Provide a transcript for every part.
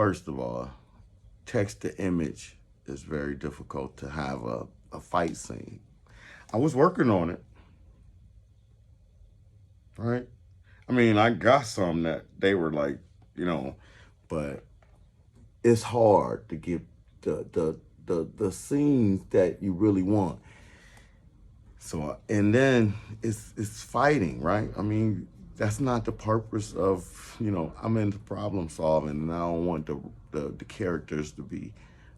First of all, text to image is very difficult to have a fight scene. I was working on it, right? I mean, I got some that they were like, you know, but it's hard to get the scenes that you really want. So and then it's fighting, right? I mean, that's not the purpose of, I'm into problem solving, and I don't want the characters to be.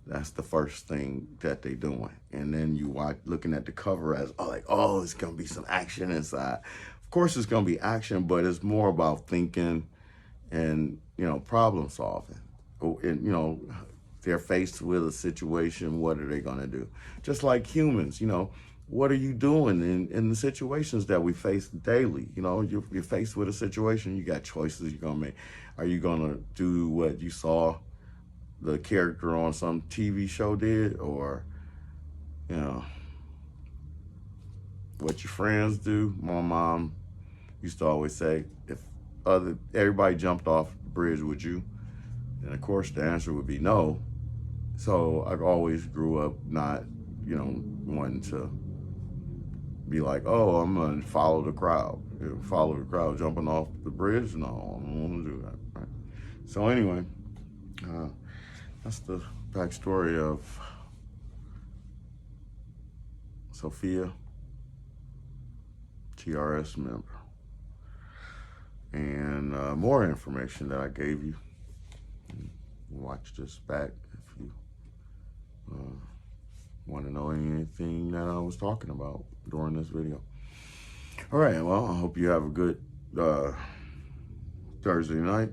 That's the first thing that they doing, and then you watch looking at the cover as it's gonna be some action inside. Of course, it's gonna be action, but it's more about thinking and problem solving. And they're faced with a situation. What are they gonna do? Just like humans, what are you doing in the situations that we face daily? You're faced with a situation, you got choices you're gonna make. Are you gonna do what you saw the character on some TV show did, or what your friends do? My mom used to always say, if everybody jumped off the bridge, would you? And of course the answer would be no. So I always grew up not wanting to be like, oh, I'm gonna follow the crowd. Follow the crowd jumping off the bridge? No, I don't want to do that. Right? So anyway, that's the backstory of Sophia, TRS member. And more information that I gave you. Watch this back if you want to know anything that I was talking about during this video. All right, well, I hope you have a good Thursday night.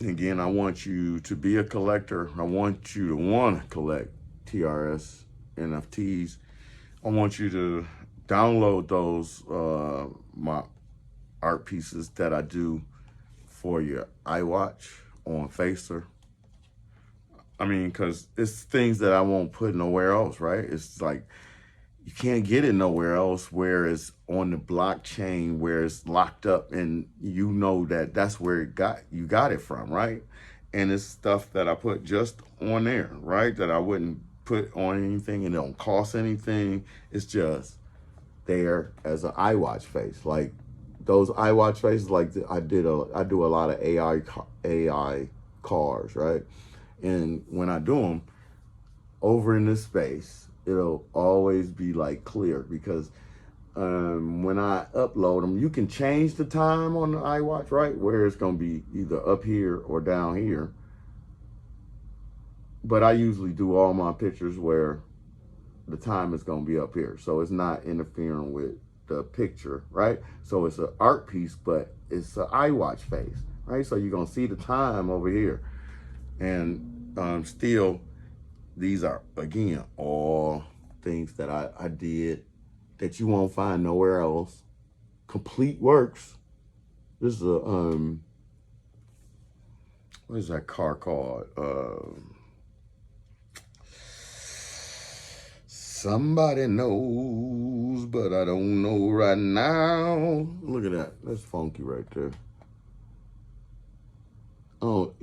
Again, I want you to be a collector. I want you to want to collect TRS NFTs. I want you to download those my art pieces that I do for your iWatch on Facer. I mean, because it's things that I won't put nowhere else, right? It's like you can't get it nowhere else where it's on the blockchain, where it's locked up, and that's where you got it from, right? And it's stuff that I put just on there, right? That I wouldn't put on anything, and it don't cost anything. It's just there as an iWatch face. Like those iWatch faces, like I do a lot of AI cars, right? And when I do them over in this space, it'll always be like clear, because when I upload them, you can change the time on the iWatch, right? Where it's gonna be either up here or down here. But I usually do all my pictures where the time is gonna be up here. So it's not interfering with the picture, right? So it's an art piece, but it's an iWatch face, right? So you're gonna see the time over here. And still, these are, again, all things that I did that you won't find nowhere else. Complete works. This is a, what is that car called? Somebody knows, but I don't know right now. Look at that. That's funky right there. Oh,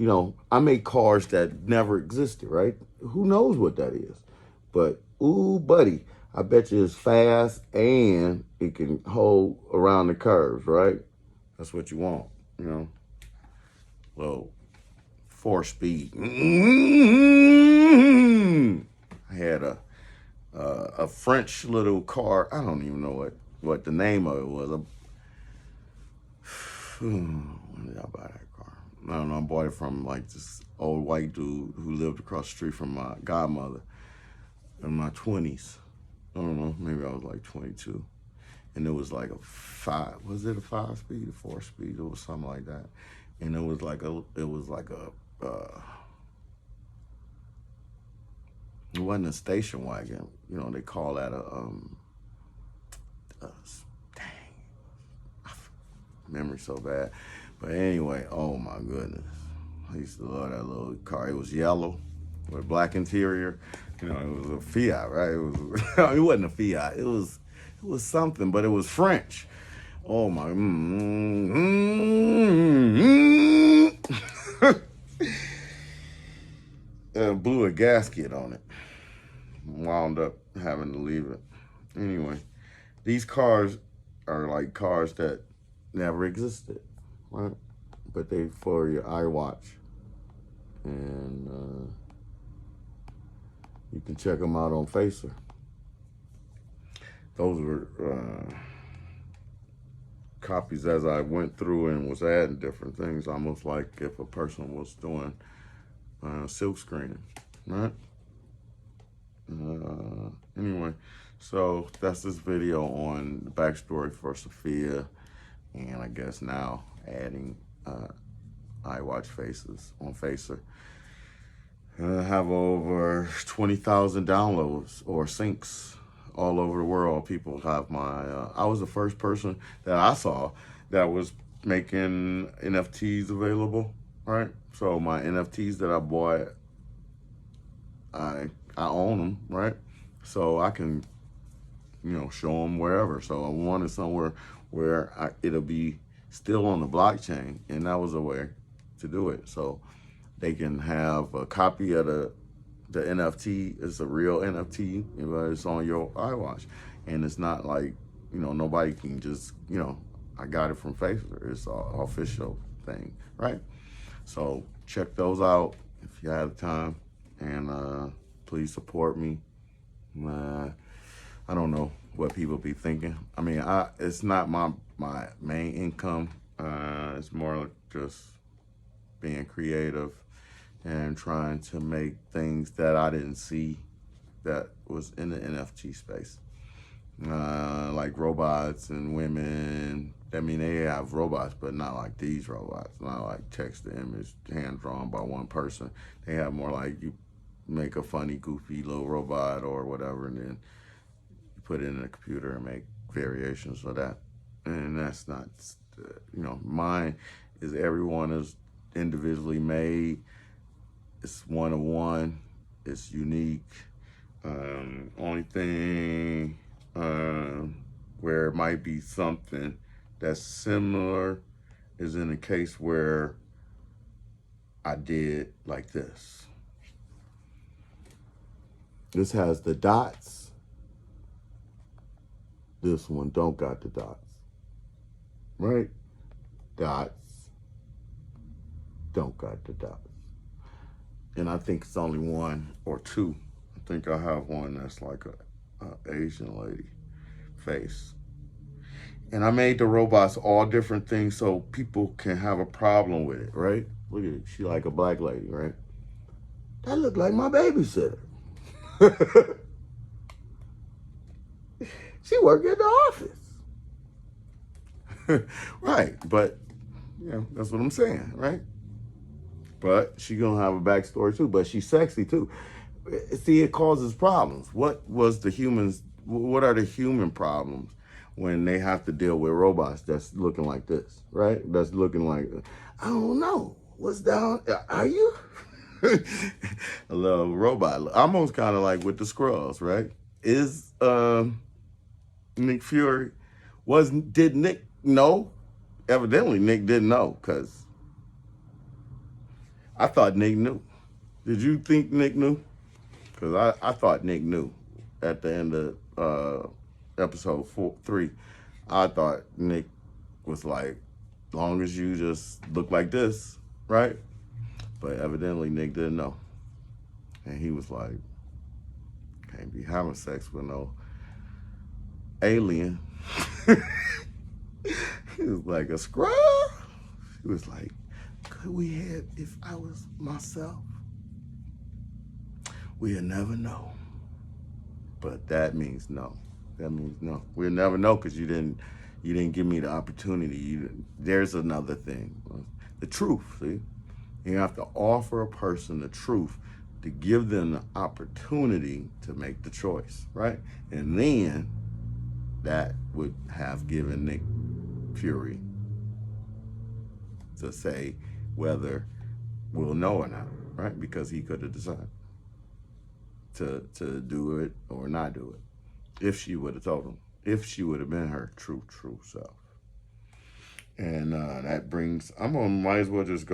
I make cars that never existed, right? Who knows what that is? But, ooh, buddy, I bet you it's fast and it can hold around the curves, right? That's what you want, Well, 4-speed. I had a French little car. I don't even know what the name of it was. When did I buy that car? I don't know. I bought it from like this old white dude who lived across the street from my godmother in my 20s. I don't know. Maybe I was like 22. And it was like a 5-speed, a 4-speed? It was something like that. And it was like a it wasn't a station wagon. They call that dang, memory so bad. But anyway, oh my goodness. I used to love that little car. It was yellow with a black interior. It was a Fiat, right? It wasn't a Fiat. It was something, but it was French. Oh my. Blew a gasket on it. Wound up having to leave it. Anyway, these cars are like cars that never existed, right? But they for your iWatch. And you can check them out on Facer. Those were copies as I went through and was adding different things, almost like if a person was doing silk screening, right? Anyway, so that's this video on the backstory for Sophia, and I guess now adding iWatch faces on Facer. I have over 20,000 downloads or syncs all over the world. People have my, I was the first person that I saw that was making NFTs available, right? So my NFTs that I bought, I own them, right? So I can, show them wherever. So I wanted somewhere where it'll be still on the blockchain, and that was a way to do it. So they can have a copy of the NFT. It's a real NFT, but it's on your iWatch. And it's not like, nobody can just, I got it from Facer. It's an official thing, right? So check those out if you have time. And please support me. I don't know what people be thinking. I mean, it's not my main income. It's more just being creative and trying to make things that I didn't see that was in the NFT space. Like robots and women. I mean, they have robots, but not like these robots. Not like text to image, hand drawn by one person. They have more like you make a funny, goofy little robot or whatever, and then you put it in a computer and make variations of that. And that's not, mine is everyone is individually made. It's one of one. It's unique. Only thing where it might be something that's similar is in a case where I did like this. This has the dots. This one don't got the dots. Right? Dots. Don't got the dots. And I think it's only one or two. I think I have one that's like a Asian lady face. And I made the robots all different things so people can have a problem with it, right? Look at it. She like a black lady, right? That look like my babysitter. She work at the office. Right, but that's what I'm saying, right? But she gonna have a backstory too, but she's sexy too. See, it causes problems. What are the human problems when they have to deal with robots that's looking like this, right? That's looking like, I don't know, what's down, are you? A little robot, almost kind of like with the Skrulls, right? Is Nick Fury, did Nick know? Evidently Nick didn't know, because I thought Nick knew. Did you think Nick knew? Because I thought Nick knew at the end of episode 3. I thought Nick was like, long as you just look like this, right? But evidently Nick didn't know. And he was like, can't be having sex with no alien. He was like, a Skrull? He was like, could we have, if I was myself? We'll never know. But that means no. That means no. We'll never know because you didn't give me the opportunity. There's another thing. The truth, see? You have to offer a person the truth to give them the opportunity to make the choice, right? And then that would have given Nick Fury to say whether we'll know or not, right? Because he could have decided to do it or not do it, if she would have told him, if she would have been her true self. And that brings, might as well just go